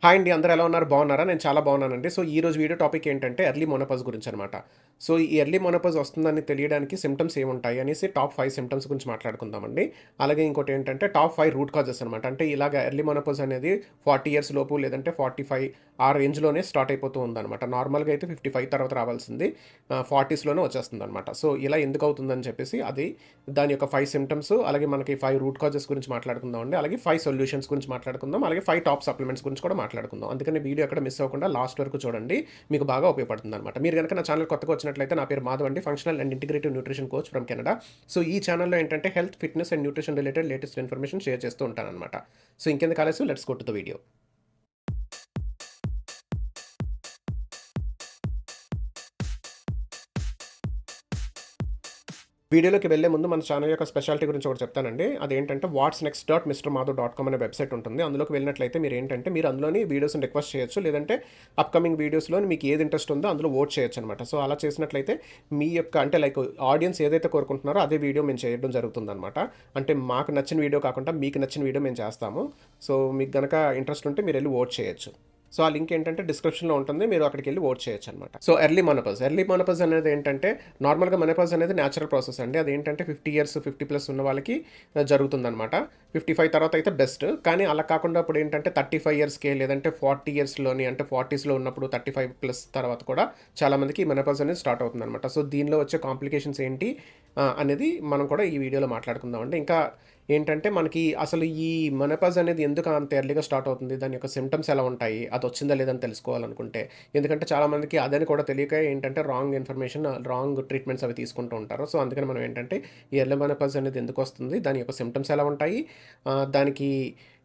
Hi అండి. అందరూ ఎలా ఉన్నారు? బాగున్నారా? నేను చాలా బాగున్నానండి. సో, ఈరోజు వీడియో టాపిక్ ఏంటంటే ఎర్లీ మెనోపాజ్ గురించనమాట. సో, ఈ ఎర్లీ మెనోపాజ్ వస్తుందని తెలియడానికి సింప్టమ్స్ ఏముంటాయి అనేసి టాప్ 5 సింప్టమ్స్ గురించి మాట్లాడుకుందామండి. అలాగే ఇంకోటేంటంటే టాప్ 5 రూట్ కాజెస్ అనమాట. అంటే ఇలాగ ఎర్లీ మెనోపాజ్ అనేది 40 ఇయర్స్ లోపు లేదంటే 45 ఆ రేంజ్‌లోనే స్టార్ట్ అయిపోతూ ఉందనమాట. నార్మల్‌గా అయితే 55 తర్వాత రావాల్సింది 40స్‌లోనే వచ్చేస్తుందనమాట. సో, ఇలా ఎందుకవుతుందని చెప్పేసి దాని యొక్క 5 సింప్టమ్స్ అలాగే మనకి 5 రూట్ కాజెస్ గురించి మాట్లాడుకుందామండి. అలాగే 5 సొల్యూషన్స్ గురించి మాట్లాడుకుందాం. అలాగే 5 టాప్ సప్లిమెంట్స్ గురించి కూడా మాట్లాడుకుందాం. అందుకని వీడియో ఎక్కడ మిస్ అవ్వకుండా లాస్ట్ వరకు చూడండి. మీకు బాగా ఉపయోగపడుతుందనమాట. మీరు గనక నా ఛానల్ కొత్తగా వచ్చినట్లయితే నా పేరు మాధవ్ అండి. Functional and integrative nutrition coach from Canada. So, ఈ ఛానల్‌లో ఏంటంటే health, fitness and nutrition related latest information share చేస్తూ ఉంటాననమాట. సో, ఇంకెందుకు ఆలస్యం let's go to the video. వీడియోలోకి వెళ్ళే ముందు మన ఛానల్ యొక్క స్పెషాలిటీ గురించి ఒకటి చెప్తానండి. అదేంటంటే what's next dot mister Madhav dot com అనే వెబ్సైట్ ఉంటుంది. అందులోకి వెళ్ళినట్లయితే మీరు అందులోని వీడియోస్‌ని రిక్వెస్ట్ చేయొచ్చు. లేదంటే అప్‌కమింగ్ వీడియోస్‌లో మీకు ఏది ఇంట్రెస్ట్ ఉందో అందులో వోట్ చేయొచ్చనమాట. సో, అలా చేసినట్లయితే మీ యొక్క అంటే లైక్ ఆడియన్స్ ఏదైతే కోరుకుంటున్నారో అదే వీడియో మేము చేయడం జరుగుతుందనమాట. అంటే మాకు నచ్చిన వీడియో కాకుండా మీకు నచ్చిన వీడియో మేము చేస్తాము. సో, మీకు గనక ఇంట్రెస్ట్ ఉంటే మీరెళ్లి వోట్ చేయొచ్చు. సో, ఆ లింక్ ఏంటంటే డిస్క్రిప్షన్‌లో ఉంటుంది. మీరు అక్కడికెళ్ళి వోట్ చేయొచ్చనమాట. సో, ఎర్లీ మెనోపాజ్ అనేది ఏంటంటే నార్మల్‌గా మెనోపాజ్ అనేది న్యాచురల్ ప్రాసెస్ అండి. అదేంటంటే 50 ఇయర్స్, 50+ ఉన్న వాళ్ళకి జరుగుతుందనమాట. 55 తర్వాత అయితే బెస్ట్. కానీ అలా కాకుండా ఇప్పుడేంటంటే 35 ఇయర్స్‌కే లేదంటే 40 ఇయర్స్‌లోని అంటే 40స్‌లో ఉన్నప్పుడు 35+ తర్వాత కూడా చాలామందికి మెనోపాజ్ అనేది స్టార్ట్ అవుతుందనమాట. సో, దీనిలో వచ్చే కాంప్లికేషన్స్ ఏంటి అనేది మనం కూడా ఈ వీడియోలో మాట్లాడుకుందామండి. ఇంకా ఏంటంటే మనకి అసలు ఈ మెనోపాజ్ అనేది ఎందుకు అంత ఎర్లీగా స్టార్ట్ అవుతుంది? దాని యొక్క సింప్టమ్స్ ఎలా ఉంటాయి? అది వచ్చిందా లేదా అని తెలుసుకోవాలనుకుంటే. ఎందుకంటే చాలామందికి అదని కూడా తెలియక ఏంటంటే రాంగ్ ఇన్ఫర్మేషన్, రాంగ్ ట్రీట్మెంట్స్ అవి తీసుకుంటూ ఉంటారు. సో, అందుకని మనం ఏంటంటే ఈ ఎర్లీ మెనోపాజ్ అనేది ఎందుకొస్తుంది? దాని యొక్క సింప్టమ్స్ ఎలా ఉంటాయి? దానికి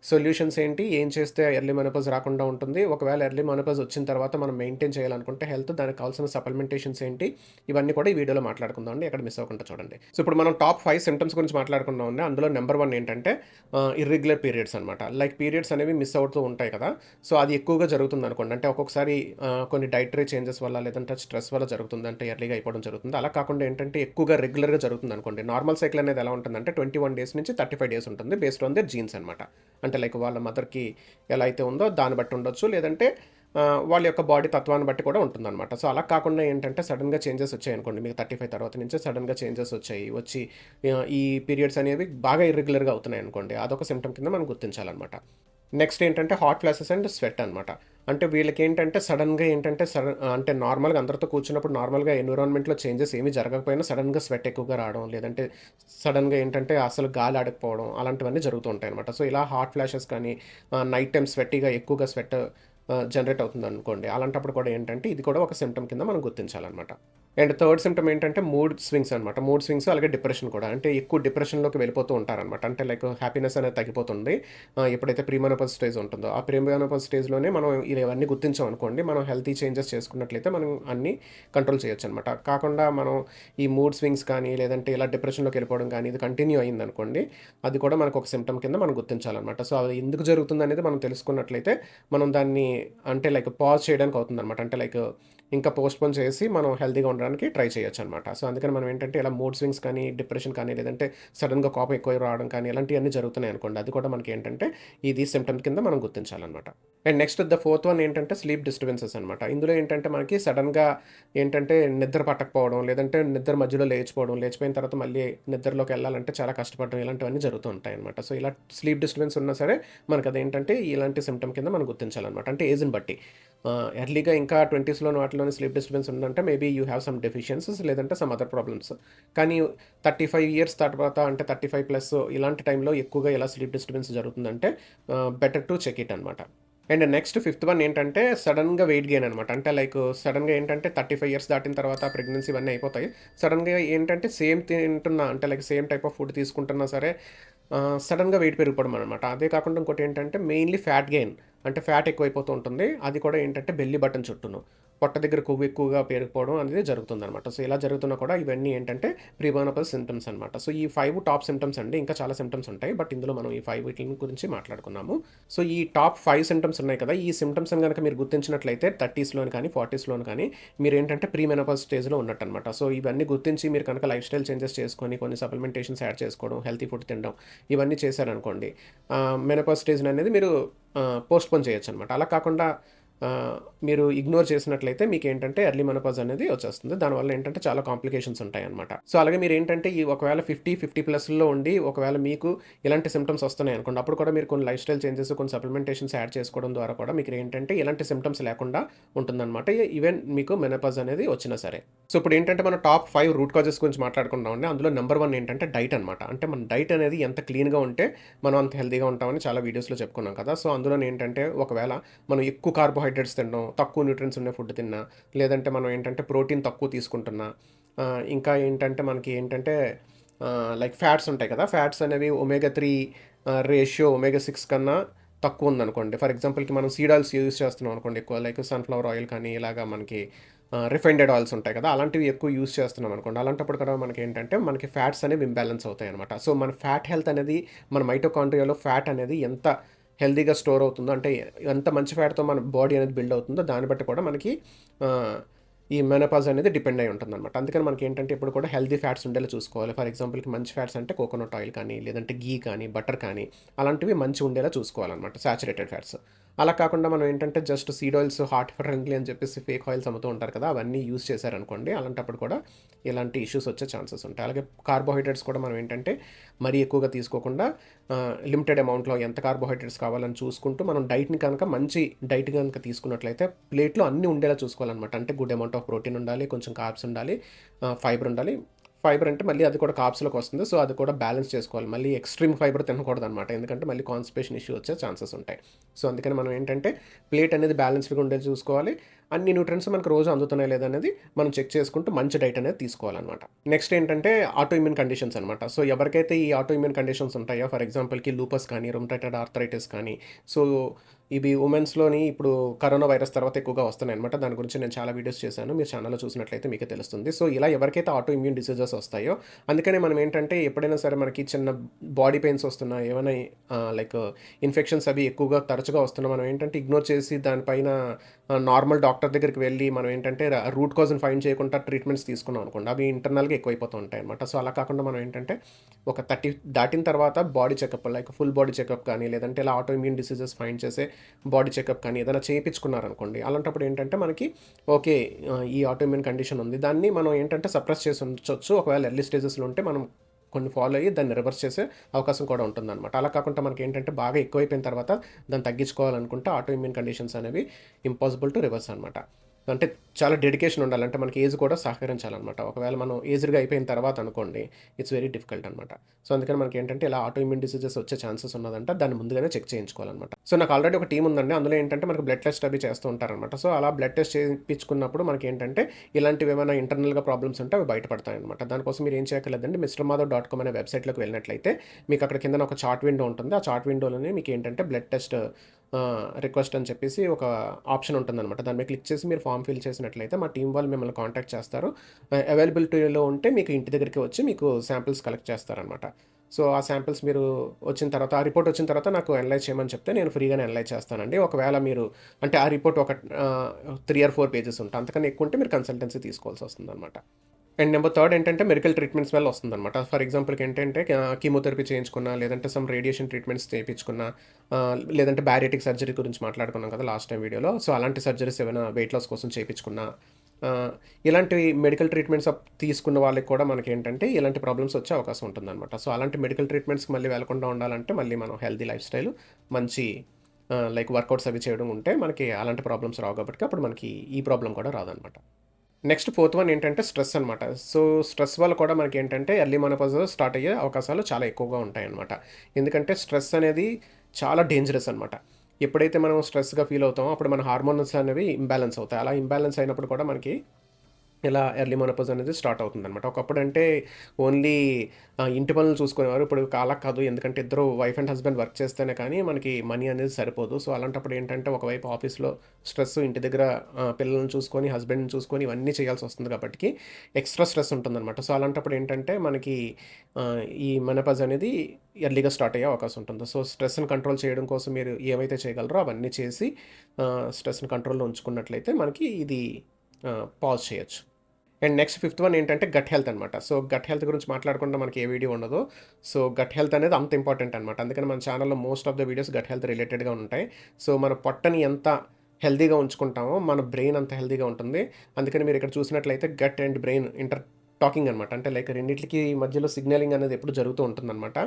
సొల్యూషన్స్ ఏంటి? ఏం చేస్తే ఎర్లీ మెనోపాజ్ రాకుండా ఉంటుంది? ఒకవేళ ఎర్లీ మెనోపాజ్ వచ్చిన తర్వాత మనం మెయింటైన్ చేయాలనుకుంటే హెల్త్ దానికి కావాల్సిన సప్లిమెంటేషన్స్ ఏంటి? ఇవన్నీ కూడా ఈ వీడియోలో మాట్లాడుకుందామండి. ఎక్కడ మిస్ అవ్వకుండా చూడండి. సో, ఇప్పుడు మనం టాప్ 5 సింప్టమ్స్ గురించి మాట్లాడుకుందామండి. అందులో నెంబర్ 1 ఏంటంటే ఇర్రెగ్యులర్ పీరియడ్స్ అనమాట. లైక్ పీరియడ్స్ అనేవి మిస్ అవుతూ ఉంటాయి కదా! సో, అది ఎక్కువగా జరుగుతుందనుకోండి. అంటే ఒక్కొక్కసారి కొన్ని డైటరీ చేంజెస్ వల్ల లేదంటే స్ట్రెస్ వల్ల జరుగుతుంది. అంటే ఎర్లీగా అయిపోవడం జరుగుతుంది. అలా కాకుండా ఏంటంటే ఎక్కువగా రెగ్యులర్‌గా జరుగుతుందనుకోండి. నార్మల్ సైకిల్ అనేది ఎలా ఉంటుందంటే 21 డేస్ నుంచి 35 డేస్ ఉంటుంది. బేస్డ్ ఆన్ దేర్ జీన్స్ అనమాట. అంటే లైక్ వాళ్ళ మదర్‌కి ఎలా అయితే ఉందో దాన్ని బట్టి ఉండొచ్చు. లేదంటే వాళ్ళ యొక్క బాడీ తత్వాన్ని బట్టి కూడా ఉంటుందనమాట. సో, అలా కాకుండా ఏంటంటే సడెన్‌గా చేంజెస్ వచ్చాయనుకోండి. మీకు 35 తర్వాత నుంచే సడెన్‌గా చేంజెస్ వచ్చి ఈ పీరియడ్స్ అనేవి బాగా ఇర్రెగ్యులర్‌గా అవుతున్నాయనుకోండి. అదొక సింప్టమ్ కింద మనం గుర్తించాలనమాట. నెక్స్ట్ ఏంటంటే హాట్ ఫ్లాషెస్ అండ్ స్వెట్ అనమాట. అంటే వీళ్ళకేంటంటే సడెన్‌గా ఏంటంటే అంటే నార్మల్‌గా అందరితో కూర్చున్నప్పుడు నార్మల్‌గా ఎన్విరాన్మెంట్‌లో చేంజెస్ ఏమీ జరగకపోయినా సడెన్‌గా స్వెట్ ఎక్కువగా రావడం, లేదంటే సడెన్‌గా ఏంటంటే అసలు గాలి ఆడకపోవడం అలాంటివన్నీ జరుగుతూ ఉంటాయనమాట. సో, ఇలా హాట్ ఫ్లాషెస్ కానీ నైట్ టైమ్ స్వెట్టీగా ఎక్కువగా స్వెట్ జనరేట్ అవుతుందనుకోండి. అలాంటప్పుడు కూడా ఏంటంటే ఇది కూడా ఒక సింప్టమ్ కింద మనం గుర్తించాలనమాట. అండ్ థర్డ్ సింప్టమ్ ఏంటంటే మూడ్ స్వింగ్స్ అనమాట. మూడ్ స్వింగ్స్ అలాగే డిప్రెషన్ కూడా. అంటే ఎక్కువ డిప్రెషన్‌లోకి వెళ్ళిపోతూ ఉంటారనమాట. అంటే లైక్ హ్యాపీనెస్ అనేది తగ్గిపోతుంది. ఎప్పుడైతే ప్రీమెనోపౌస్ స్టేజ్ ఉంటుందో, ఆ ప్రీమెనోపౌస్ స్టేజ్‌లోనే మనం ఇవన్నీ గుర్తించామనుకోండి, మనం హెల్తీ చేంజెస్ చేసుకున్నట్లయితే మనం అన్నీ కంట్రోల్ చేయొచ్చనమాట. కాకుండా మనం ఈ మూడ్ స్వింగ్స్ కానీ, లేదంటే ఇలా డిప్రెషన్‌లోకి వెళ్ళిపోవడం కానీ, ఇది కంటిన్యూ అయిందనుకోండి, అది కూడా మనకు ఒక సింప్టమ్ కింద మనం గుర్తించాలనమాట. సో, అది ఎందుకు జరుగుతుందనేది మనం తెలుసుకున్నట్లయితే, మనం దాన్ని అంటే లైక్ పాజ్ చేయడానికి అవుతుందనమాట. అంటే లైక్ ఇంకా పోస్ట్‌పోన్ చేసి మనం హెల్తీగా ఉండడానికి ట్రై చేయొచ్చనమాట. సో, అందుకని మనం ఏంటంటే ఇలా మూడ్ స్వింగ్స్ కానీ, డిప్రెషన్ కానీ, లేదంటే సడెన్‌గా కోపం ఎక్కువ రావడం కానీ, ఇలాంటియన్నీ జరుగుతున్నాయనుకోండి. అది కూడా మనకేంటంటే ఇది సింప్టమ్ కింద మనం గుర్తించాలనమాట. And next the fourth one ఏంటంటే స్లీప్ డిస్టర్బెన్సెస్ అనమాట. ఇందులో ఏంటంటే మనకి సడెన్‌గా ఏంటంటే నిద్ర పట్టకపోవడం, లేదంటే నిద్ర మధ్యలో లేచిపోవడం, లేచిపోయిన తర్వాత మళ్ళీ నిద్రలోకెళ్ళాలంటే చాలా కష్టపడడం ఇలాంటివన్నీ జరుగుతూ ఉంటాయనమాట. సో, ఇలా స్లీప్ డిస్టర్బెన్స్ ఉన్నా సరే మనకదేంటంటే ఇలాంటి సింప్టమ్ కింద మనం గుర్తించాలనమాట. అంటే ఏజ్‌ని బట్టి. ఎర్లీగా ఇంకా 20స్‌లోని వాటిలోని స్లీప్ డిస్టర్బెన్స్ ఉందంటే maybe you have some deficiencies లేదంటే సమ్ అదర్ ప్రాబ్లమ్స్. కానీ 35 ఇయర్స్ తర్వాత అంటే 35+ ఇలాంటి టైంలో ఎక్కువగా ఎలా స్లీప్ డిస్టర్బెన్స్ జరుగుతుందంటే బెటర్ టు చెక్ ఇట్ అనమాట. అండ్ నెక్స్ట్ ఫిఫ్త్ వన్ ఏంటంటే సడెన్‌గా వెయిట్ గెయిన్ అనమాట. అంటే లైక్ సడెన్‌గా ఏంటంటే 35 ఇయర్స్ దాటిన తర్వాత ప్రెగ్నెన్సీ ఇవన్నీ అయిపోతాయి. సడెన్‌గా ఏంటంటే సేమ్ తింటున్నా అంటే like same type of food తీసుకుంటున్నా సరే సడెన్‌గా వెయిట్ పెరిగిపోవడం అనమాట. అదే కాకుండా ఇంకోటి ఏంటంటే మెయిన్‌లీ ఫ్యాట్ గెయిన్. అంటే ఫ్యాట్ ఎక్కువైపోతూ ఉంటుంది. అది కూడా ఏంటంటే బెల్లీ బటన్ చుట్టూను. పొట్ట దగ్గర కొవ్వు ఎక్కువగా పేరుకుపోవడం అనేది జరుగుతుందనమాట. సో, ఇలా జరుగుతున్నా కూడా ఇవన్నీ ఏంటంటే ప్రీమెనోపాజ్ సింప్టమ్స్ అనమాట. సో, ఈ 5 టాప్ సింప్టమ్స్ అండి. ఇంకా చాలా సింప్టమ్స్ ఉంటాయి. బట్ ఇందులో మనం ఈ 5 వీటిల గురించి మాట్లాడుకున్నాము. సో, ఈ టాప్ 5 సింప్టమ్స్ ఉన్నాయి కదా! ఈ సింప్టమ్స్‌ని గనక మీరు గుర్తించినట్లయితే 30స్‌లోని కానీ, 40స్‌లోని కానీ మీరేంటంటే ప్రీమెనోపాజ్ స్టేజ్‌లో ఉన్నట్టనమాట. సో, ఇవన్నీ గుర్తించి మీరు కనుక లైఫ్ స్టైల్ చేంజెస్ చేసుకొని, కొన్ని సప్లిమెంటేషన్స్ యాడ్ చేసుకోవడం, హెల్తీ ఫుడ్ తినడం ఇవన్నీ చేశారనుకోండి, మెనోపాజ్ స్టేజ్‌ననేది మీరు పోస్ట్‌పోన్ చేయొచ్చనమాట. అలా కాకుండా మీరు ఇగ్నోర్ చేసినట్లయితే మీకేంటంటే ఎర్లీ మెనోపాజ్ అనేది వచ్చేస్తుంది. దానివల్ల ఏంటంటే చాలా కాంప్లికేషన్స్ ఉంటాయనమాట. సో, అలాగే మీరేంటంటే ఈ ఒకవేళ 50 ప్లస్‌లో ఉండి ఒకవేళ మీకు ఇలాంటి సింప్టమ్స్ వస్తున్నాయనుకోండి, అప్పుడు కూడా మీరు కొన్ని లైఫ్ స్టైల్ చేంజెస్, కొన్ని సప్లిమెంటేషన్స్ యాడ్ చేసుకోవడం ద్వారా కూడా మీకు ఏంటంటే ఇలాంటి సింప్టమ్స్ లేకుండా ఉంటుందనమాట. ఈవెన్ మీకు మెనోపాజ్ అనేది వచ్చినా సరే. సో, ఇప్పుడేంటంటే మనం టాప్ 5 రూట్ కాజెస్ గురించి మాట్లాడుకుందామండి. అందులో నంబర్ 1 ఏంటంటే డైట్ అనమాట. అంటే మన డైట్ అనేది ఎంత క్లీన్‌గా ఉంటే మనం అంత హెల్తీగా ఉంటామని చాలా వీడియోస్‌లో చెప్పుకున్నాం కదా! సో, అందులోనేంటంటే ఒకవేళ మనం ఎక్కువ కార్బోహైడ్రేట్స్ తినడం, తక్కువ న్యూట్రియంట్స్ ఉండే ఫుడ్ తిన్నా, లేదంటే మనం ఏంటంటే ప్రోటీన్ తక్కువ తీసుకుంటున్నా, ఇంకా ఏంటంటే మనకి ఏంటంటే లైక్ ఫ్యాట్స్ ఉంటాయి కదా! ఫ్యాట్స్ అనేవి ఒమేగా 3 రేషియో ఒమేగా 6 కన్నా తక్కువ ఉందనుకోండి. ఫర్ ఎగ్జాంపుల్‌కి మనం సీడ్ ఆయిల్స్ యూజ్ చేస్తున్నాం అనుకోండి ఎక్కువ, లైక్ సన్‌ఫ్లవర్ ఆయిల్ కానీ ఇలాగా మనకి రిఫైన్డెడ్ ఆయిల్స్ ఉంటాయి కదా! అలాంటివి ఎక్కువ యూజ్ చేస్తున్నాం అనుకోండి. అలాంటప్పుడు కూడా మనకేంటంటే మనకి ఫ్యాట్స్ అనేవి ఇంబాలెన్స్ అవుతాయనమాట. సో, మన ఫ్యాట్ హెల్త్ అనేది మన మైటోకాండ్రియాలో ఫ్యాట్ అనేది ఎంత హెల్తీగా స్టోర్ అవుతుందో, అంటే ఎంత మంచి ఫ్యాట్‌తో మన బాడీ అనేది బిల్డ్ అవుతుందో దాన్ని బట్టి కూడా మనకి ఆహ్, ఈ మెనోపాజ్ అనేది డిపెండ్ అయి ఉంటుందనమాట. అందుకని మనకేంటంటే ఎప్పుడు కూడా హెల్తీ ఫ్యాట్స్ ఉండేలా చూసుకోవాలి. ఫర్ ఎగ్జాంపుల్‌కి మంచి ఫ్యాట్స్ అంటే కోకోనట్ ఆయిల్ కానీ, లేదంటే ఘీ కానీ, బటర్ కానీ అలాంటివి మంచిగా ఉండేలా చూసుకోవాలనమాట, సాచురేటెడ్ ఫ్యాట్స్. అలా కాకుండా మనం ఏంటంటే just seed oils heart friendly అని చెప్పేసి ఫేక్ ఆయిల్స్ అమ్ముతూ ఉంటారు కదా! అవన్నీ యూజ్ చేశారనుకోండి, అలాంటప్పుడు కూడా ఇలాంటి ఇష్యూస్ వచ్చే ఛాన్సెస్ ఉంటాయి. అలాగే కార్బోహైడ్రేట్స్ కూడా మనం ఏంటంటే మరీ ఎక్కువగా తీసుకోకుండా లిమిటెడ్ అమౌంట్‌లో ఎంత కార్బోహైడ్రేట్స్ కావాలని చూసుకుంటూ మనం డైట్‌ని కనుక మంచి డైట్ గనుక తీసుకున్నట్లయితే ప్లేట్‌లో అన్నీ ఉండేలా చూసుకోవాలనమాట. అంటే గుడ్ అమౌంట్ ఆఫ్ ప్రోటీన్ ఉండాలి, కొంచెం కార్బ్స్ ఉండాలి, ఫైబర్ ఉండాలి. ఫైబర్ అంటే మళ్ళీ అది కూడా కార్బ్స్‌లోకి వస్తుంది. సో, అది కూడా బ్యాలెన్స్ చేసుకోవాలి. మళ్ళీ ఎక్స్‌ట్రీమ్ ఫైబర్ తినకూడదనమాట. ఎందుకంటే మళ్ళీ కాన్‌స్టిపేషన్ ఇష్యూ వచ్చే ఛాన్సెస్ ఉంటాయి. సో, అందుకని మనం ఏంటంటే ప్లేట్ అనేది బ్యాలెన్స్‌డ్‌గా ఉండేది చూసుకోవాలి. అన్ని న్యూట్రియంట్స్ మనకు రోజు అందుతున్నాయా లేదా అనేది మనం చెక్ చేసుకుంటూ మంచి డైట్ అనేది తీసుకోవాలనమాట. నెక్స్ట్ ఏంటంటే ఆటో ఇమ్యూన్ కండిషన్స్ అనమాట. సో, ఎవరికైతే ఈ ఆటో ఇమ్యూన్ కండిషన్స్ ఉంటాయో, ఫర్ ఎగ్జాంపుల్‌కి లూపస్ కానీ, రుమటైడ్ ఆర్థరైటిస్ కానీ, సో, ఇవి వుమెన్స్‌లోని ఇప్పుడు కరోనా వైరస్ తర్వాత ఎక్కువగా వస్తున్నాయన్నమాట. దాని గురించి నేను చాలా వీడియోస్ చేశాను. మీరు ఛానెల్‌లో చూసినట్లయితే మీకే తెలుస్తుంది. సో, ఇలా ఎవరికైతే ఆటో ఇమ్యూన్ డిసీజెస్ వస్తాయో, అందుకనే మనం ఏంటంటే ఎప్పుడైనా సరే మనకి చిన్న బాడీ పెయిన్స్ వస్తున్నా, ఏమైనా లైక్ ఇన్ఫెక్షన్స్ అవి ఎక్కువగా తరచుగా వస్తున్నా, మనం ఏంటంటే ఇగ్నోర్ చేసి దానిపైన నార్మల్ డాక్టర్ దగ్గరికి వెళ్ళి మనం ఏంటంటే రూట్ కాజ్‌ని ఫైండ్ చేయకుండా ట్రీట్మెంట్స్ తీసుకున్నాం అనుకోండి, అవి ఇంటర్నల్‌గా ఎక్కువైపోతూ ఉంటాయన్నమాట. సో, అలా కాకుండా మనం ఏంటంటే ఒక 30 దాటిన తర్వాత body checkup, like full body checkup కానీ, లేదంటే ఇలా ఆటో ఇమ్యూన్ డిసీజెస్ ఫైండ్ చేసే బాడీ చెకప్ కానీ ఏదైనా చేయించుకున్నారనుకోండి, అలాంటప్పుడు ఏంటంటే మనకి ఓకే, ఈ ఆటో ఇమ్యూన్ కండిషన్ ఉంది. దాన్ని మనం ఏంటంటే సప్రెస్ చేసి ఉంచొచ్చు. ఒకవేళ ఎర్లీ స్టేజెస్‌లో ఉంటే మనం కొన్ని ఫాలో అయ్యి దాన్ని రివర్స్ చేసే అవకాశం కూడా ఉంటుందన్నమాట. అలా కాకుండా మనకేంటంటే బాగా ఎక్కువైపోయిన తర్వాత దాన్ని తగ్గించుకోవాలనుకుంటే ఆటో ఇమ్యూన్ కండిషన్స్ అనేవి ఇంపాసిబుల్ టు రివర్స్ అనమాట. అంటే చాలా డెడికేషన్ ఉండాలి. అంటే మనకి ఏజ్ కూడా సహకరించాలనమాట. ఒకవేళ మనం ఏజ్డ్‌గా అయిపోయిన తర్వాత అనుకోండి, ఇట్స్ వెరీ డిఫికల్ట్ అనమాట. సో, అందుకని మనకేంటంటే ఇలా ఆటో ఇమ్యూన్ డిసీజెస్ వచ్చే ఛాన్సెస్ ఉన్నదంట. దాన్ని ముందుగానే చెక్ చేయించుకోవాలనమాట. సో, నాకు ఆల్రెడీ ఒక టీమ్ ఉందండి. అందులో ఏంటంటే మనకు బ్లడ్ టెస్ట్ అవి చేస్తూ ఉంటారనమాట. సో, అలా బ్లడ్ టెస్ట్ చేయించుకున్నప్పుడు మనకేంటంటే ఇలాంటివి ఏమైనా ఇంటర్నల్‌గా ప్రాబ్లమ్స్ ఉంటే అవి బయటపడతాయనమాట. దానికోసం మీరు ఏం చేయక్కర్లేదండి, mistermadhav.com అనే వెబ్‌సైట్‌లోకి వెళ్ళినట్లయితే మీకు అక్కడ కిందన ఒక చార్ట్ విండో ఉంటుంది. ఆ చార్ట్ విండోలోనే మీకేంటంటే బ్లడ్ టెస్ట్ రిక్వెస్ట్ అని చెప్పేసి ఒక ఆప్షన్ ఉంటుందనమాట. దాని మీద క్లిక్ చేసి మీరు ఫామ్ ఫిల్ చేసినట్లయితే మా టీమ్ వాళ్ళు మిమ్మల్ని కాంటాక్ట్ చేస్తారు. అవైలబిలిటీలో ఉంటే మీకు ఇంటి దగ్గరికి వచ్చి మీకు శాంపిల్స్ కలెక్ట్ చేస్తారనమాట. సో, ఆ శాంపిల్స్ మీరు వచ్చిన తర్వాత, ఆ రిపోర్ట్ వచ్చిన తర్వాత నాకు అనలైజ్ చేయమని చెప్తే నేను ఫ్రీగానే అనలైజ్ చేస్తానండి. ఒకవేళ మీరు అంటే ఆ రిపోర్ట్ ఒక 3 ఆర్ 4 పేజెస్ ఉంటాయి. అంతకన్నా ఎక్కువ ఉంటే మీరు కన్సల్టెన్సీ తీసుకోవాల్సి వస్తుందనమాట. అండ్ నెంబర్ థర్డ్ ఏంటంటే మెడికల్ ట్రీట్మెంట్స్ వల్ల వస్తుందనమాట. ఫర్ ఎగ్జాంపుల్‌కి ఏంటంటే కీమోథెరపీ చేయించుకున్నా, లేదంటే సమ్ రేడియేషన్ ట్రీట్మెంట్స్ చేయించుకున్నా, లేదంటే బ్యారియాటిక్ సర్జరీ గురించి మాట్లాడుకున్నాం కదా లాస్ట్ టైం వీడియోలో. సో, అలాంటి సర్జరీస్ ఏమైనా వెయిట్ లాస్ కోసం చేయించుకున్నా, ఇలాంటి మెడికల్ ట్రీట్మెంట్స్ తీసుకున్న వాళ్ళకి కూడా మనకేంటంటే ఇలాంటి ప్రాబ్లమ్స్ వచ్చే అవకాశం ఉంటుందనమాట. సో, అలాంటి మెడికల్ ట్రీట్మెంట్స్‌కి మళ్ళీ వెళ్ళకుండా ఉండాలంటే మళ్ళీ మనం హెల్తీ లైఫ్ స్టైల్, మంచి లైక్ వర్కౌట్స్ అవి చేయడం ఉంటే మనకి అలాంటి ప్రాబ్లమ్స్ రావు కాబట్టి అప్పుడు మనకి ఈ ప్రాబ్లమ్ కూడా రాదనమాట. నెక్స్ట్ ఫోర్త్ వన్ ఏంటంటే స్ట్రెస్ అనమాట. సో, స్ట్రెస్ వల్ల కూడా మనకేంటంటే ఎర్లీ మెనోపాజ్ స్టార్ట్ అయ్యే అవకాశాలు చాలా ఎక్కువగా ఉంటాయన్నమాట. ఎందుకంటే స్ట్రెస్ అనేది చాలా డేంజరస్ అనమాట. ఎప్పుడైతే మనం స్ట్రెస్‌గా ఫీల్ అవుతామో అప్పుడు మన హార్మోన్స్ అనేవి ఇంబాలెన్స్ అవుతాయి. అలా ఇంబాలెన్స్ అయినప్పుడు కూడా మనకి ఇలా ఎర్లీ మెనోపాజ్ అనేది స్టార్ట్ అవుతుందనమాట. ఒకప్పుడంటే ఓన్లీ ఇంటి పనులు చూసుకునేవారు. ఇప్పుడు అలా కాదు. ఎందుకంటే ఇద్దరు వైఫ్ అండ్ హస్బెండ్ వర్క్ చేస్తేనే కానీ మనకి మనీ అనేది సరిపోదు. సో, అలాంటప్పుడు ఏంటంటే ఒకవైపు ఆఫీస్‌లో స్ట్రెస్, ఇంటి దగ్గర పిల్లల్ని చూసుకొని, హస్బెండ్‌ని చూసుకొని ఇవన్నీ చేయాల్సొస్తుంది కాబట్టికి ఎక్స్‌ట్రా స్ట్రెస్ ఉంటుందనమాట. సో, అలాంటప్పుడు ఏంటంటే మనకి ఈ మెనోపాజ్ అనేది ఎర్లీగా స్టార్ట్ అయ్యే అవకాశం ఉంటుంది. సో, స్ట్రెస్‌ని కంట్రోల్ చేయడం కోసం మీరు ఏవైతే చేయగలరో అవన్నీ చేసి స్ట్రెస్‌ని కంట్రోల్‌లో ఉంచుకున్నట్లయితే మనకి ఇది పాజ్ చేయొచ్చు. అండ్ నెక్స్ట్ ఫిఫ్త్ వన్ ఏంటంటే గట్ హెల్త్ అనమాట. సో, గట్ హెల్త్ గురించి మాట్లాడకుండా మనకి ఏ వీడియో ఉండదు. సో, గట్ హెల్త్ అనేది అంత ఇంపార్టెంట్ అనమాట. అందుకని మన ఛానల్‌లో most of the videos gut health రిలేటెడ్‌గా ఉంటాయి. సో, మన పొట్టని ఎంత హెల్తీగా ఉంచుకుంటామో మన బ్రెయిన్ అంత హెల్తీగా ఉంటుంది. అందుకని మీరు ఇక్కడ చూసినట్లయితే గట్ అండ్ బ్రెయిన్ టాకింగ్ అనమాట. అంటే లైక్ రెండిట్లికి మధ్యలో సిగ్నలింగ్ అనేది ఎప్పుడు జరుగుతూ ఉంటుందనమాట.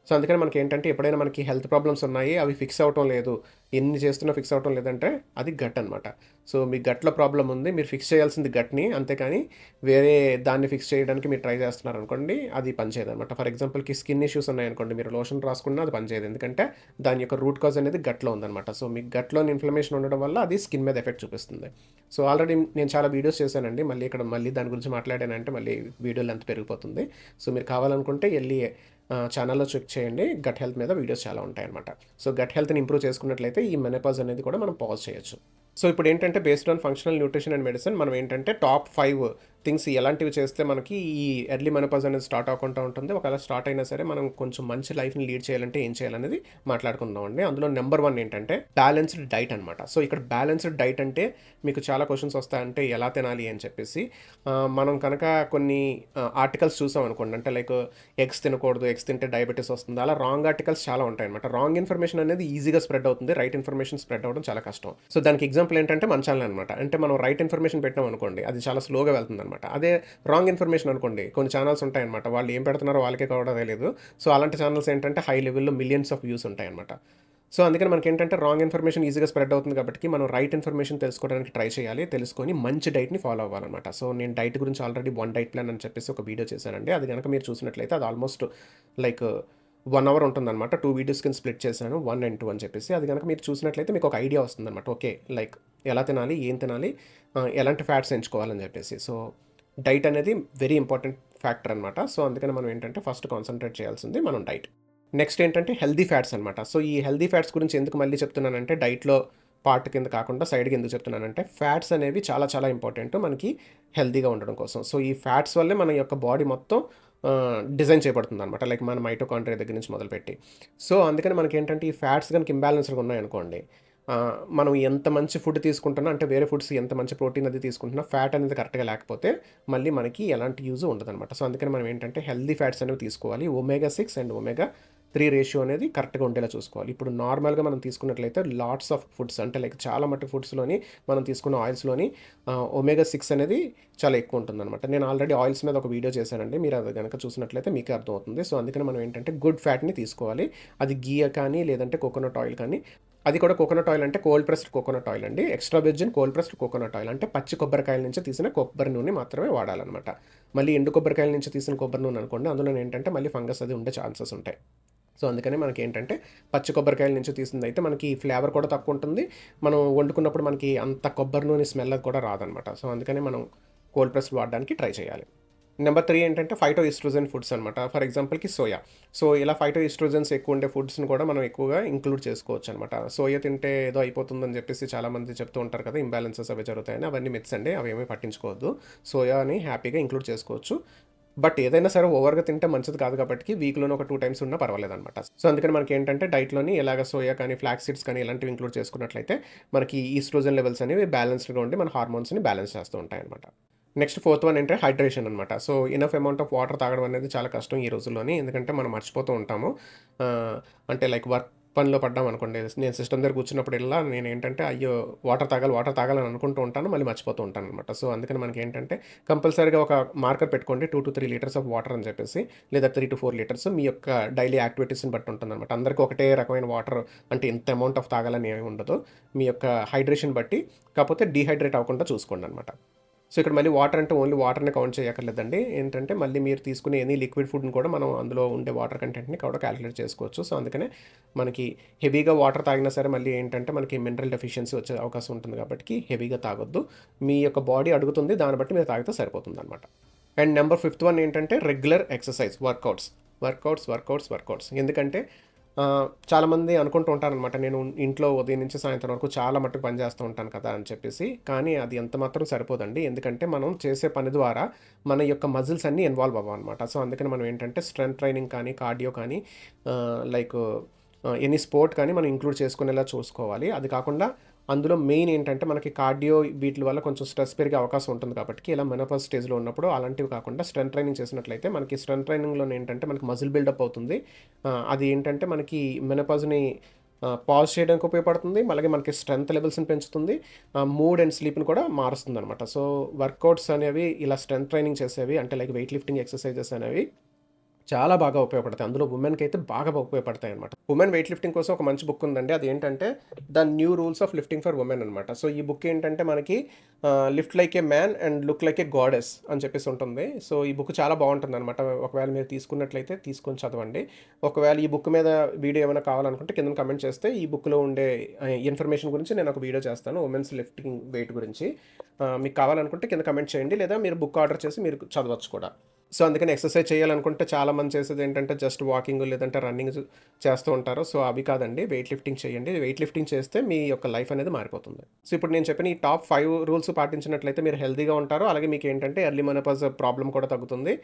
సో, అందుకని మనకేంటంటే ఎప్పుడైనా మనకి హెల్త్ ప్రాబ్లమ్స్ ఉన్నాయి. అవి ఫిక్స్ అవ్వటం లేదు. ఎన్ని చేస్తున్నా ఫిక్స్ అవ్వటం లేదంటే అది గట్ అనమాట. సో, మీ గట్‌లో ప్రాబ్లమ్ ఉంది. మీరు ఫిక్స్ చేయాల్సింది గట్‌ని. అంతేకాని వేరే దాన్ని ఫిక్స్ చేయడానికి మీరు ట్రై చేస్తున్నారనుకోండి అది పనిచేయదనమాట. ఫర్ ఎగ్జాంపుల్‌కి స్కిన్ ఇష్యూస్ ఉన్నాయనుకోండి. మీరు లోషన్ రాసుకున్నా అది పనిచేయదు. ఎందుకంటే దాని యొక్క రూట్ కాజ్ అనేది గట్‌లో ఉందనమాట. సో, మీ గట్‌లోని ఇన్‌ఫ్లమేషన్ ఉండడం వల్ల అది స్కిన్ మీద ఎఫెక్ట్ చూపిస్తుంది. సో, ఆల్రెడీ నేను చాలా వీడియోస్ చేశానండి. మళ్ళీ దాని గురించి మాట్లాడానంటే మళ్ళీ వీడియో లెంత్ పెరిగిపోతుంది. సో, మీరు కావాలనుకుంటే ఎళ్లి ఛానల్‌లో చెక్ చేయండి. గట్ హెల్త్ మీద వీడియోస్ చాలా ఉంటాయన్నమాట. సో, గట్ హెల్త్‌ని ఇంప్రూవ్ చేసుకున్నట్లయితే ఈ మెనోపాజ్ అనేది కూడా మనం పాజ్ చేయొచ్చు. సో, ఇప్పుడేంటంటే based on functional nutrition and medicine మనం ఏంటంటే టాప్ 5 థింగ్స్ ఎలాంటివి చేస్తే మనకి ఈ ఎర్లీ మెనోపాజ్ అనేది స్టార్ట్ అవ్వకుండా ఉంటుంది. ఒకవేళ స్టార్ట్ అయినా సరే మనం కొంచెం మంచి లైఫ్‌ని లీడ్ చేయాలంటే ఏం చేయాలనేది మాట్లాడుకుందామండి. అందులో నెంబర్ 1 ఏంటంటే బ్యాలెన్స్‌డ్ డైట్ అనమాట. సో, ఇక్కడ బ్యాలెన్స్‌డ్ డైట్ అంటే మీకు చాలా క్వెషన్స్ వస్తాయంటే ఎలా తినాలి అని చెప్పేసి మనం కనుక కొన్ని ఆర్టికల్స్ చూసామనుకోండి. అంటే లైక్ ఎగ్స్ తినకూడదు, ఎగ్స్ తింటే డయాబెటిస్ వస్తుంది. అలా రాంగ్ ఆర్టికల్స్ చాలా ఉంటాయన్నమాట. రాంగ్ ఇన్ఫర్మేషన్ అనేది ఈజీగా స్ప్రెడ్ అవుతుంది. రైట్ ఇన్ఫర్మేషన్ స్ప్రెడ్ అవ్వడం చాలా కష్టం. సో, దానికి ఎగ్జాంపుల్ ఏంటంటే మన ఛానల్ అనమాట. అంటే మనం రైట్ ఇన్ఫర్మేషన్ పెట్టాం అనుకోండి అది చాలా స్లోగా వెళ్తుందనమాట. అదే రాంగ్ ఇన్ఫర్మేషన్ అనుకోండి కొన్ని ఛానల్స్ ఉంటాయన్నమాట. వాళ్ళు ఏం పెడుతున్నారో వాళ్ళకే కూడా తెలీదు. సో, అలాంటి ఛానల్స్ ఏంటంటే హై లెవెల్‌లో మిలియన్స్ ఆఫ్ వ్యూస్ ఉంటాయన్నమాట. సో, అందుకని మనకేంటంటే రాంగ్ ఇన్ఫర్మేషన్ ఈజీగా స్ప్రెడ్ అవుతుంది కాబట్టి మనం రైట్ ఇన్ఫర్మేషన్ తెలుసుకోవడానికి ట్రై చేయాలి. తెలుసుకొని మంచి డైట్‌ని ఫాలో అవ్వాలన్నమాట. సో, నేను డైట్ గురించి ఆల్రెడీ వన్ డైట్ ప్లాన్ అని చెప్పేసి ఒక వీడియో చేశానండి. అది గనక మీరు చూసినట్లయితే అది ఆల్మోస్ట్ లైక్ 1 అవర్ ఉంటుందన్నమాట. 2 వీడియోస్ కింద స్ప్లిట్ చేశాను. 1 అండ్ 2 అని చెప్పేసి. అది గనక మీరు చూసినట్లయితే మీకు ఒక ఐడియా వస్తుందన్నమాట. ఓకే. లైక్ ఎలా తినాలి? ఏం తినాలి? ఎలాంటి ఫ్యాట్స్ ఎంచుకోవాలని చెప్పేసి. సో, డైట్ అనేది వెరీ ఇంపార్టెంట్ ఫ్యాక్టర్ అనమాట. సో, అందుకని మనం ఏంటంటే ఫస్ట్ కాన్సంట్రేట్ చేయాల్సింది మనం డైట్. నెక్స్ట్ ఏంటంటే హెల్తీ ఫ్యాట్స్ అనమాట. సో, ఈ హెల్తీ ఫ్యాట్స్ గురించి ఎందుకు మళ్ళీ చెప్తున్నానంటే డైట్‌లో పార్ట్ కింద కాకుండా సైడ్‌కి ఎందుకు చెప్తున్నానంటే ఫ్యాట్స్ అనేవి చాలా చాలా ఇంపార్టెంట్ మనకి హెల్తీగా ఉండడం కోసం. సో, ఈ ఫ్యాట్స్ వల్లే మన యొక్క బాడీ మొత్తం డిజైన్ చేయబడుతుందనమాట. లైక్ మన మైటోకాండ్రియా దగ్గర నుంచి మొదలుపెట్టి. సో, అందుకని మనకేంటంటే ఈ ఫ్యాట్స్ గనుక ఇంబాలెన్స్‌డ్‌గా ఉన్నాయనుకోండి మనం ఎంత మంచి ఫుడ్ తీసుకుంటున్నా అంటే వేరే ఫుడ్స్ ఎంత మంచి ప్రోటీన్ అది తీసుకుంటున్నా ఫ్యాట్ అనేది కరెక్ట్‌గా లేకపోతే మళ్ళీ మనకి ఎలాంటి యూజ్ ఉండదనమాట. సో, అందుకని మనం ఏంటంటే హెల్తీ ఫ్యాట్స్ అనేవి తీసుకోవాలి. ఒమేగా 6 అండ్ ఒమేగా 3 రేషియో అనేది కరెక్ట్‌గా ఉండేలా చూసుకోవాలి. ఇప్పుడు నార్మల్‌గా మనం తీసుకున్నట్లయితే లాట్స్ ఆఫ్ ఫుడ్స్ అంటే లైక్ చాలా మట్టుకు ఫుడ్స్‌లోని మనం తీసుకున్న ఆయిల్స్‌లోని ఒమేగా 6 అనేది చాలా ఎక్కువ ఉంటుందనమాట. నేను ఆల్రెడీ ఆయిల్స్ మీద ఒక వీడియో చేశానండి. మీరు అది గనక చూసినట్లయితే మీకే అర్థమవుతుంది. సో, అందుకని మనం ఏంటంటే గుడ్ ఫ్యాట్‌ని తీసుకోవాలి. అది ఘీ కానీ లేదంటే కోకోనట్ ఆయిల్ కానీ అది కూడా కోకోనట్ ఆయిల్ అంటే కోల్డ్ ప్రెస్డ్ కోకోనట్ ఆయిల్ అండి. Extra virgin cold pressed coconut oil అంటే పచ్చి కొబ్బరికాయల నుంచి తీసిన కొబ్బరి నూనె మాత్రమే వాడాలన్నమాట. మళ్ళీ ఎండు కొబ్బరికాయల నుంచి తీసిన కొబ్బరి నూనె అనుకోండి అందులో ఏంటంటే మళ్ళీ ఫంగస్ అది ఉండే ఛాన్సెస్ ఉంటాయి. సో, అందుకని మనకేంటంటే పచ్చి కొబ్బరికాయల నుంచి తీసిందైతే మనకి ఫ్లేవర్ కూడా తక్కువ ఉంటుంది. మనం వండుకున్నప్పుడు మనకి అంత కొబ్బరి నూనె స్మెల్ అది కూడా రాదనమాట. సో, అందుకని మనం కోల్డ్ ప్రెస్డ్ వాడడానికి ట్రై చేయాలి. నెంబర్ 3 ఏంటంటే ఫైటోఎస్ట్రోజెన్ ఫుడ్స్ అనమాట. ఫర్ ఎగ్జాంపుల్‌కి సోయా. సో, ఇలా ఫైటోఎస్ట్రోజెన్స్ ఎక్కువ ఉండే ఫుడ్స్‌ని కూడా మనం ఎక్కువగా ఇంక్లూడ్ చేసుకోవచ్చనమాట. సోయా తింటే ఏదో అయిపోతుందని చెప్పేసి చాలామంది చెప్తూ ఉంటారు కదా! ఇంబాలెన్సెస్ అవి జరుగుతాయని. అవన్నీ మిత్స్ అండి. అవేమీ పట్టించుకోవద్దు. సోయాని హ్యాపీగా ఇంక్లూడ్ చేసుకోవచ్చు. బట్ ఏదైనా సరే ఓవర్‌గా తింటే మంచిది కాదు కాబట్టి వీక్‌లోనే ఒక 2 టైమ్స్ ఉన్నా పర్వాలేదనమాట. సో, అందుకని మనకేంటంటే డైట్‌లోని ఇలాగ సోయా కానీ, ఫ్లాక్స్ సీడ్స్ కానీ ఇలాంటివి ఇంక్లూడ్ చేసుకున్నట్లయితే మనకి ఈస్ట్రోజన్ లెవెల్స్ అనేవి బ్యాలెన్స్డ్‌గా ఉండి మన హార్మోన్స్‌ని బ్యాలెన్స్ చేస్తూ ఉంటాయనమాట. నెక్స్ట్ ఫోర్త్ వన్ ఏంటంటే హైడ్రేషన్ అనమాట. So, enough amount of water తాగడం అనేది చాలా కష్టం ఈ రోజుల్లోని. ఎందుకంటే మనం మర్చిపోతూ ఉంటాము. అంటే లైక్ వర్క్ పనిలో పడ్డామనుకోండి. నేను సిస్టమ్ దగ్గర కూర్చున్నప్పుడల్లా నేనేంటంటే అయ్యో! వాటర్ తాగాలని అనుకుంటూ ఉంటాను. మళ్ళీ మర్చిపోతూ ఉంటాననమాట. సో, అందుకని మనకేంటంటే కంపల్సరీగా ఒక మార్కర్ పెట్టుకోండి. 2-3 లీటర్స్ ఆఫ్ వాటర్ అని చెప్పేసి. లేదా 3-4 లీటర్స్ మీ యొక్క డైలీ యాక్టివిటీస్‌ని బట్టి ఉంటుందనమాట. అందరికీ ఒకటే రకమైన వాటర్ అంటే ఇంత అమౌంట్ ఆఫ్ తాగాలని ఏమి ఉండదు. మీ యొక్క హైడ్రేషన్ బట్టి కాకపోతే డీహైడ్రేట్ అవ్వకుండా చూసుకోండనమాట. సో ఇక్కడ మళ్ళీ వాటర్ అంటే ఓన్లీ వాటర్‌ని కౌంట్ చేయక్కర్లేదండి. ఏంటంటే మళ్ళీ మీరు తీసుకునే ఎనీ లిక్విడ్ ఫుడ్‌ని కూడా మనం అందులో ఉండే వాటర్ కంటెంట్‌ని కూడా కాలిక్యులేట్ చేసుకోవచ్చు. సో అందుకనే మనకి హెవీగా వాటర్ తాగినా సరే మళ్ళీ ఏంటంటే మనకి మినరల్ డెఫిషియన్సీ వచ్చే అవకాశం ఉంటుంది కాబట్టి హెవీగా తాగొద్దు. మీ యొక్క బాడీ అడుగుతుంది. దాన్ని బట్టి మీరు తాగితే సరిపోతుందనమాట. అండ్ నెంబర్ ఫిఫ్త్ వన్ ఏంటంటే రెగ్యులర్ ఎక్సర్సైజ్, వర్కౌట్స్. ఎందుకంటే చాలామంది అనుకుంటూ ఉంటారనమాట, నేను ఇంట్లో ఉదయం నుంచి సాయంత్రం వరకు చాలా మట్టుకు పని చేస్తూ ఉంటాను కదా అని చెప్పేసి. కానీ అది ఎంత మాత్రం సరిపోదండి. ఎందుకంటే మనం చేసే పని ద్వారా మన యొక్క మజిల్స్ అన్నీ ఇన్వాల్వ్ అవ్వనమాట. సో అందుకని మనం ఏంటంటే స్ట్రెంత్ ట్రైనింగ్ కానీ, కార్డియో కానీ, లైక్ ఎనీ స్పోర్ట్ కానీ మనం ఇంక్లూడ్ చేసుకునేలా చూసుకోవాలి. అది కాకుండా అందులో మెయిన్ ఏంటంటే మనకి కార్డియో వీటి వల్ల కొంచెం స్ట్రెస్ పెరిగే అవకాశం ఉంటుంది కాబట్టి ఇలా మెనోపాజ్ స్టేజ్లో ఉన్నప్పుడు అలాంటివి కాకుండా స్ట్రెంత్ ట్రైనింగ్ చేసినట్లయితే మనకి స్ట్రెంత్ ట్రైనింగ్లో ఏంటంటే మనకి మజిల్ బిల్డప్ అవుతుంది. అది ఏంటంటే మనకి మెనోపాజ్ని పాజ్ చేయడానికి ఉపయోగపడుతుంది. అలాగే మనకి స్ట్రెంత్ లెవెల్స్ని పెంచుతుంది. మూడ్ అండ్ స్లీప్ని కూడా మారుస్తుంది అనమాట. సో వర్కౌట్స్ అనేవి ఇలా స్ట్రెంత్ ట్రైనింగ్ చేసేవి అంటే లైక్ వెయిట్ లిఫ్టింగ్ ఎక్సర్సైజెస్ అనేవి చాలా బాగా ఉపయోగపడతాయి. అందులో ఉమెన్కి అయితే బాగా ఉపయోగపడతాయి అనమాట. ఉమెన్ వెయిట్ లిఫ్టింగ్ కోసం ఒక మంచి బుక్ ఉందండి. అది ఏంటంటే the new rules of lifting for women అనమాట. సో ఈ బుక్ ఏంటంటే మనకి lift like A man and look like A goddess అని చెప్పేసి ఉంటుంది. సో ఈ బుక్ చాలా బాగుంటుంది అనమాట. ఒకవేళ మీరు తీసుకున్నట్లయితే తీసుకొని చదవండి. ఒకవేళ ఈ బుక్ మీద వీడియో ఏమైనా కావాలనుకుంటే కింద కమెంట్ చేస్తే ఈ బుక్లో ఉండే ఇన్ఫర్మేషన్ గురించి నేను ఒక వీడియో చేస్తాను, ఉమెన్స్ లిఫ్టింగ్ వెయిట్ గురించి. మీకు కావాలనుకుంటే కింద కమెంట్ చేయండి, లేదా మీరు బుక్ ఆర్డర్ చేసి మీరు చదవచ్చు కూడా. సో అందుకని ఎక్సర్సైజ్ చేయాలనుకుంటే చాలామంది చేసేది ఏంటంటే జస్ట్ వాకింగ్ లేదంటే రన్నింగ్ చేస్తూ ఉంటారు. సో అవి కాదండి, వెయిట్ లిఫ్టింగ్ చేయండి. వెయిట్ లిఫ్టింగ్ చేస్తే మీ యొక్క లైఫ్ అనేది మారిపోతుంది. సో ఇప్పుడు నేను చెప్పిన ఈ టాప్ 5 రూల్స్ పాటించినట్లయితే మీరు హెల్తీగా ఉంటారు. అలాగే మీకు ఏంటంటే ఎర్లీ మెనోపాజ్ ప్రాబ్లం కూడా తగ్గుతుంది.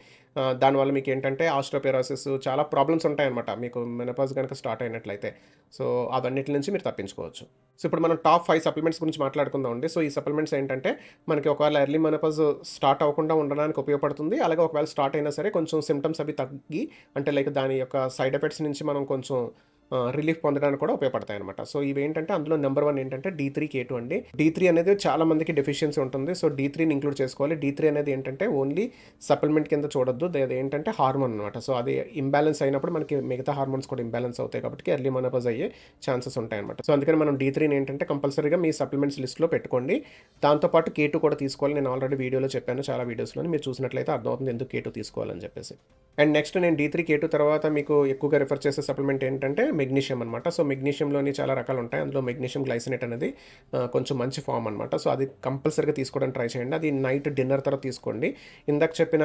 దానివల్ల మీకు ఏంటంటే ఆస్ట్రోపెరోసిస్ చాలా ప్రాబ్లమ్స్ ఉంటాయన్నమాట మీకు మెనోపాజ్ కనుక స్టార్ట్ అయినట్లయితే. సో అవన్నిటి నుంచి మీరు తప్పించుకోవచ్చు. సో ఇప్పుడు మనం టాప్ 5 సప్లిమెంట్స్ గురించి మాట్లాడుకుందాం అండి. సో ఈ సప్లిమెంట్స్ ఏంటంటే మనకి ఒకవేళ ఎర్లీ మెనోపాజ్ స్టార్ట్ అవ్వకుండా ఉండడానికి ఉపయోగపడుతుంది. అలాగే ఒకవేళ స్టార్ట్ అయినా సరే కొంచెం సిమ్టమ్స్ అవి తగ్గి అంటే లైక్ దాని యొక్క సైడ్ ఎఫెక్ట్స్ నుంచి మనం కొంచెం రిలీఫ్ పొందడానికి కూడా ఉపయోగపడతాయి అనమాట. సో ఇవి ఏంటంటే అందులో నెంబర్ 1 ఏంటంటే D3, K2 అండి. D3 అనేది చాలా మందికి డెఫిషియన్సీ ఉంటుంది. సో D3ని ఇంక్లూడ్ చేసుకోవాలి. D3 అనేది ఏంటంటే ఓన్లీ సప్లిమెంట్ కింద చూడొద్దు, అది ఏంటంటే హార్మోన్ అనమాట. సో అది ఇంబ్యాలెన్స్ అయినప్పుడు మనకి మిగతా హార్మోన్స్ కూడా ఇంబ్యాలెన్స్ అవుతాయి కాబట్టి ఎర్లీ మెనోపాజ్ అయ్యే ఛాన్సెస్ ఉంటాయి అనమాట. సో అందుకని మనం D3ని ఏంటంటే కంపల్సరీగా మీ సప్లిమెంట్స్ లిస్ట్లో పెట్టుకోండి. దాంతోపాటు K2 కూడా తీసుకోవాలి. నేను ఆల్రెడీ వీడియోలో చెప్పాను, చాలా వీడియోస్లో మీరు చూసినట్లయితే అర్థమవుతుంది ఎందుకు K2 తీసుకోవాలని చెప్పేసి. అండ్ నెక్స్ట్ నేను D3, K2 తర్వాత మీకు ఎక్కువగా రిఫర్ చేసే సప్లిమెంట్ ఏంటంటే మెగ్నీషియం అనమాట. సో మెగ్నీషియంలోని చాలా రకాలు ఉంటాయి. అందులో మెగ్నీషియం గ్లైసినేట్ అనేది కొంచెం మంచి ఫామ్ అనమాట. సో అది కంపల్సరీగా తీసుకోవడానికి ట్రై చేయండి. అది నైట్ డిన్నర్ తర్వాత తీసుకోండి. ఇందాక చెప్పిన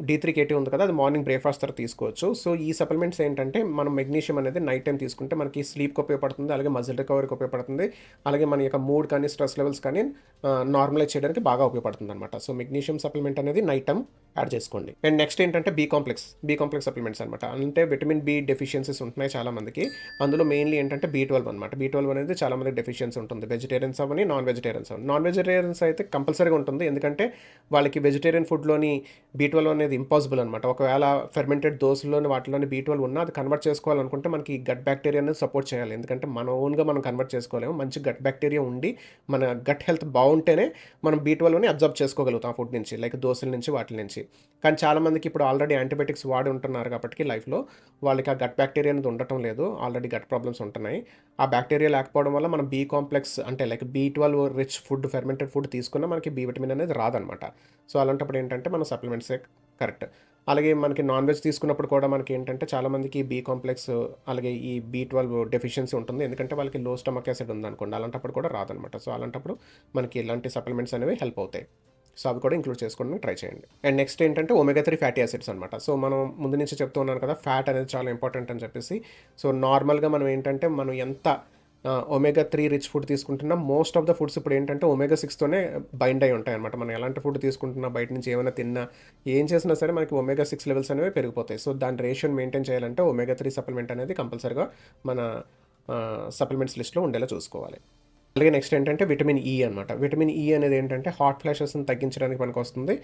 D3, K2 ఉంది కదా, అది మార్నింగ్ బ్రేక్ఫాస్ట్ తర్వాత తీసుకోవచ్చు. సో ఈ సప్లిమెంట్స్ ఏంటంటే మనం మెగ్నీషియం అనేది నైట్ టైం తీసుకుంటే మనకి స్లీప్కి ఉపయోగపడుతుంది, అలాగే మజిల్ రికవరీకి ఉపయోగపడుతుంది, అలాగే మన యొక్క మూడ్ కానీ స్ట్రెస్ లెవెల్స్ కానీ నార్మలైజ్ చేయడానికి బాగా ఉపయోగపడుతుంది అనమాట. సో మెగ్నీషియం సప్లిమెంట్ అనేది నైట్ టైం యాడ్ చేసుకోండి. అండ్ నెక్స్ట్ ఏంటంటే బి కాంప్లెక్స్ సప్లిమెంట్స్ అనమాట. అంటే విటమిన్ బి డెఫిషియన్సీస్ ఉంటున్నాయి చాలా మందికి. అందులో మెయిన్లీ ఏంటంటే B12 అనమాట. B12 అనేది చాలా మంది డెఫిషియన్సీ ఉంటుంది. వెజిటేరియన్స్ అవని, నాన్ వెజిటేరియన్స్ అయితే కంపల్సరీగా ఉంటుంది. ఎందుకంటే వాళ్ళకి వెజిటేరియన్ ఫుడ్లోని B12 అనేది ఇంపాసిబుల్ అనమాట. ఒకవేళ ఫెర్మెంటెడ్ దోశలోని వాటిలోని B12 ఉన్నా అది కన్వర్ట్ చేసుకోవాలనుకుంటే మనకి గట్ బ్యాక్టీరియా అనేది సపోర్ట్ చేయాలి. ఎందుకంటే మన ఓన్గా మనం కన్వర్ట్ చేసుకోలేము. మంచి గట్ బ్యాక్టీరియా ఉండి మన గట్ హెల్త్ బాగుంటేనే మనం B12ని అబ్జర్వ్ చేసుకోగలుగుతాం ఫుడ్ నుంచి, లైక్ దోశల నుంచి వాటి నుంచి. కానీ చాలామందికి ఇప్పుడు ఆల్రెడీ యాంటీబయాటిక్స్ వాడి ఉంటున్నారు కాబట్టి లైఫ్లో వాళ్ళకి ఆ గట్ బ్యాక్టీరియా అనేది ఉండటం లేదు. ఆల్రెడీ గట్ ప్రాబ్లమ్స్ ఉంటున్నాయి. ఆ బ్యాక్టీరియా లేకపోవడం వల్ల మనం B కాంప్లెక్స్ అంటే like B12 rich food, fermented food తీసుకున్నా మనకి బి విటమిన్ అనేది రాదనమాట. సో అలాంటప్పుడు ఏంటంటే మన సప్లిమెంట్సే కరెక్ట్. అలాగే మనకి నాన్ వెజ్ తీసుకున్నప్పుడు కూడా మనకి ఏంటంటే చాలామందికి B కాంప్లెక్స్ అలాగే ఈ B12 డెఫిషియన్సీ ఉంటుంది. ఎందుకంటే వాళ్ళకి లో స్టమక్ యాసిడ్ ఉందనుకోండి, అలాంటప్పుడు కూడా రాదనమాట. సో అలాంటప్పుడు మనకి ఇలాంటి సప్లిమెంట్స్ అనేవి హెల్ప్ అవుతాయి. సో అవి కూడా ఇంక్లూడ్ చేసుకోవడానికి ట్రై చేయండి. అండ్ నెక్స్ట్ ఏంటంటే ఒమేగా 3 ఫ్యాటీ యాసిడ్స్ అనమాట. సో మనం ముందు నుంచి చెప్తూ ఉన్నాను కదా, ఫ్యాట్ అనేది చాలా ఇంపార్టెంట్ అని చెప్పేసి. సో నార్మల్గా మనం ఏంటంటే మనం ఎంత ఒమేగా 3 రిచ్ ఫుడ్ తీసుకుంటున్నా మోస్ట్ ఆఫ్ ద ఫుడ్స్ ఇప్పుడు ఏంటంటే ఒమేగా 6తోనే బైండ్ అయి ఉంటాయి అనమాట. మనం ఎలాంటి ఫుడ్ తీసుకుంటున్నా, బయట నుంచి ఏమైనా తిన్నా, ఏం చేసినా సరే మనకి ఒమేగా 6 లెవెల్స్ అనేవి పెరిగిపోతాయి. సో దాని రేషియోని మెయింటైన్ చేయాలంటే ఒమేగా 3 సప్లిమెంట్ అనేది కంపల్సరీగా మన సప్లిమెంట్స్ లిస్ట్లో ఉండేలా చూసుకోవాలి. అలాగే నెక్స్ట్ ఏంటంటే విటమిన్ E అనమాట. విటమిన్ E అనేది ఏంటంటే హాట్ ఫ్లాషెస్ని తగ్గించడానికి మనకు వస్తుంది.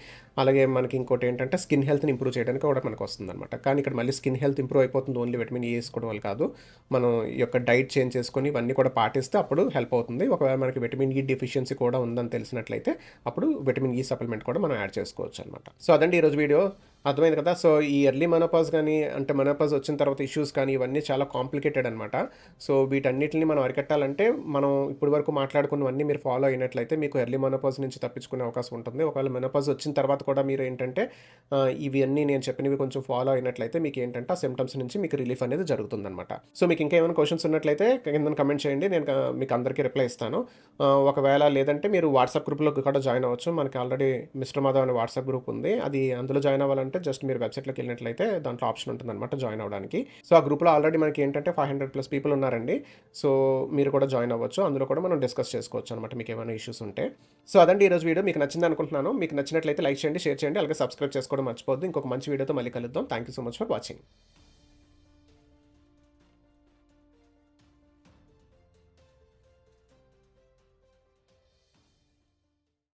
అలాగే మనకి ఇంకోటి ఏంటంటే స్కిన్ హెల్త్ని ఇంప్రూవ్ చేయడానికి కూడా మనకు వస్తుంది అనమాట. కానీ ఇక్కడ మళ్ళీ స్కిన్ హెల్త్ ఇంప్రూవ్ అయిపోతుంది ఓన్లీ విటమిన్ E వేసుకోవడం వల్ల కాదు. మనం ఈ యొక్క డైట్ చేంజ్ చేసుకొని ఇవన్నీ కూడా పాటిస్తే అప్పుడు హెల్ప్ అవుతుంది. ఒకవేళ మనకి విటమిన్ E డెఫిషియన్సీ కూడా ఉందని తెలిసినట్లయితే అప్పుడు విటమిన్ E సప్లిమెంట్ కూడా మనం యాడ్ చేసుకోవచ్చు అనమాట. సో అదండి ఈరోజు వీడియో. అర్థమైంది కదా! సో, ఈ ఎర్లీ మెనోపాజ్ గాని, అంటే మెనోపాజ్ వచ్చిన తర్వాత ఇష్యూస్ కానీ, ఇవన్నీ చాలా కాంప్లికేటెడ్ అనమాట. సో, వీటన్నిటిని మనం అరికట్టాలంటే, మనం ఇప్పటి వరకు మాట్లాడుకున్నవన్నీ మీరు ఫాలో అయినట్లయితే, మీకు ఎర్లీ మెనోపాజ్ నుంచి తప్పించుకునే అవకాశం ఉంటుంది. ఒకవేళ మెనోపాజ్ వచ్చిన తర్వాత కూడా మీరేంటంటే, ఇవన్నీ నేను చెప్పినవి కొంచెం ఫాలో అయినట్లయితే, మీకేంటంటే, ఆ సింప్టమ్స్ నుంచి మీకు రిలీఫ్ అనేది జరుగుతుందనమాట. సో, మీకు ఇంకా ఏమైనా క్వెషన్స్ ఉన్నట్లయితే కిందన కమెంట్ చేయండి. నేను మీకు అందరికీ రిప్లై ఇస్తాను. ఒకవేళ లేదంటే మీరు వాట్సాప్ గ్రూప్‌లోకి కూడా జాయిన్ అవ్వచ్చు. మనకి ఆల్రెడీ మిస్టర్ మాధవ్ అనే వాట్సాప్ గ్రూప్ ఉంది. అది అందులో జాయిన్ అవ్వాలంటే జస్ట్ మీరు వెబ్‌సైట్‌లోకెళ్ళినట్లయితే దాంట్లో ఆప్షన్ ఉంటుందనమాట జాయిన్ అవ్వడానికి. సో, ఆ గ్రూప్‌లో ఆల్రెడీ మనకి ఏంటంటే 500+ పీపుల్ ఉన్నారండి. సో, మీరు కూడా జాయిన్ అవ్వచ్చు. అందులో కూడా మనం డిస్కస్ చేసుకోవచ్చనమాట మీకేమైనా ఇష్యూస్ ఉంటే. సో, అదండి ఈరోజు వీడియో. మీకు నచ్చిందనుకుంటున్నాను. మీకు నచ్చినట్లయితే లైక్ చేయండి, షేర్ చేయండి. అలాగే సబ్స్క్రైబ్ చేసుకోవడం మర్చిపోవద్దు. ఇంకొక మంచి వీడియోతో మళ్ళీ కలుద్దాం. Thank you so much for watching.